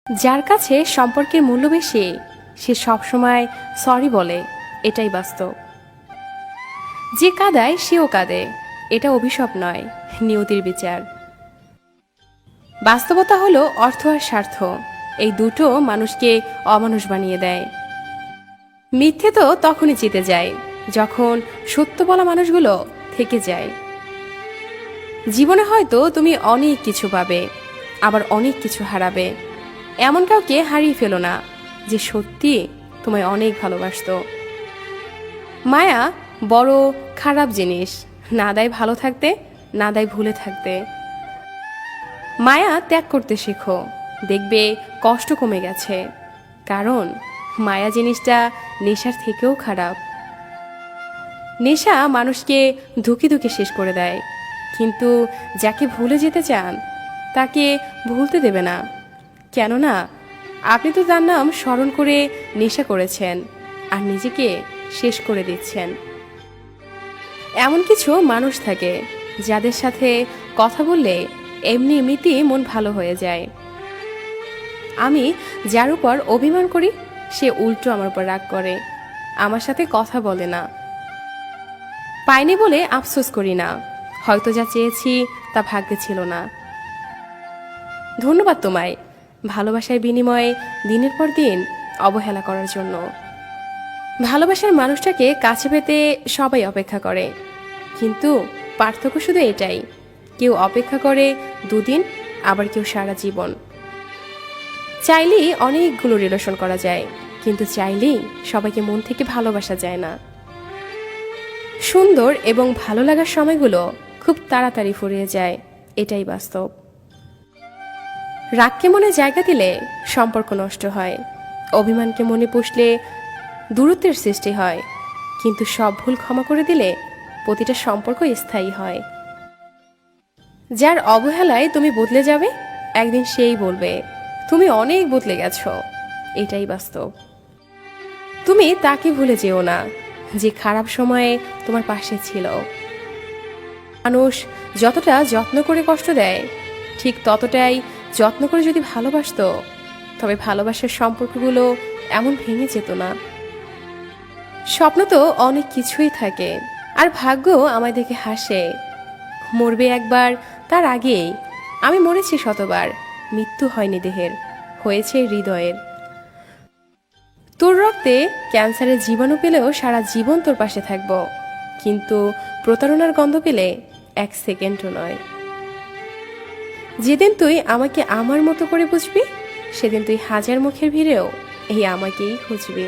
যার কাছে সম্পর্কের মূল্য বেশি সে সবসময় সরি বলে, এটাই বাস্তব। যে কাঁদায় সেও কাঁদে, এটা অভিশাপ নয়, নিয়তির বিচার। বাস্তবতা হলো অর্থ আর স্বার্থ, এই দুটো মানুষকে অমানুষ বানিয়ে দেয়। মিথ্যে তো তখনই জিতে যায় যখন সত্য বলা মানুষগুলো থেকে যায়। জীবনে হয়তো তুমি অনেক কিছু পাবে, আবার অনেক কিছু হারাবে। এমন কাউকে হারিয়ে ফেলো না যে সত্যি তোমায় অনেক ভালোবাসতো। মায়া বড় খারাপ জিনিস, না দেয় ভালো থাকতে, না দেয় ভুলে থাকতে। মায়া ত্যাগ করতে শেখো, দেখবে কষ্ট কমে গেছে। কারণ মায়া জিনিসটা নেশার থেকেও খারাপ। নেশা মানুষকে ধুকে ধুকে শেষ করে দেয়, কিন্তু যাকে ভুলে যেতে চান তাকে ভুলতে দেবে না। কেননা আপনি তো তার নাম স্মরণ করে নেশা করেছেন আর নিজেকে শেষ করে দিচ্ছেন। এমন কিছু মানুষ থাকে যাদের সাথে কথা বললে এমনিতেই মন ভালো হয়ে যায়। আমি যার উপর অভিমান করি সে উল্টো আমার উপর রাগ করে, আমার সাথে কথা বলে না। পাইনি বলে আফসোস করি না, হয়তো যা চেয়েছি তা ভাগ্যে ছিল না। ধন্যবাদ তোমায় ভালোবাসার বিনিময়ে দিনের পর দিন অবহেলা করার জন্য। ভালোবাসার মানুষটাকে কাছে পেতে সবাই অপেক্ষা করে, কিন্তু পার্থক্য শুধু এটাই, কেউ অপেক্ষা করে দুদিন, আবার কেউ সারা জীবন। চাইলেই অনেকগুলো রিলেশন করা যায়, কিন্তু চাইলেই সবাইকে মন থেকে ভালোবাসা যায় না। সুন্দর এবং ভালো লাগার সময়গুলো খুব তাড়াতাড়ি ফুরিয়ে যায়, এটাই বাস্তব। রাগকে মনে জায়গা দিলে সম্পর্ক নষ্ট হয়, অভিমানকে মনে পুষলে দূরত্বের সৃষ্টি হয়, কিন্তু সব ভুল ক্ষমা করে দিলে প্রতিটা সম্পর্ক স্থায়ী হয়। যার অবহেলায় তুমি বদলে যাবে, একদিন সেই বলবে তুমি অনেক বদলে গেছো, এটাই বাস্তব। তুমি তাকে ভুলে যেও না যে খারাপ সময়ে তোমার পাশে ছিল। মানুষ যতটা যত্ন করে কষ্ট দেয়, ঠিক ততটাই যত্ন করে যদি ভালোবাসতো, তবে ভালোবাসার সম্পর্কগুলো এমন ভেঙে যেত না। স্বপ্ন তো অনেক কিছুই থাকে, আর ভাগ্য আমায় দেখে হাসে। মরবে একবার, তার আগেই আমি মরেছি শতবার, মৃত্যু হয়নি দেহের, হয়েছে হৃদয়ের। তোর রক্তে ক্যান্সারের জীবাণু পেলেও সারা জীবন তোর পাশে থাকবো, কিন্তু প্রতারণার গন্ধ পেলে 1 সেকেন্ডও নয়। যেদিন তুই আমাকে আমার মতো করে বুঝবি, সেদিন তুই হাজার মুখের ভিড়েও এই আমাকেই খুঁজবি।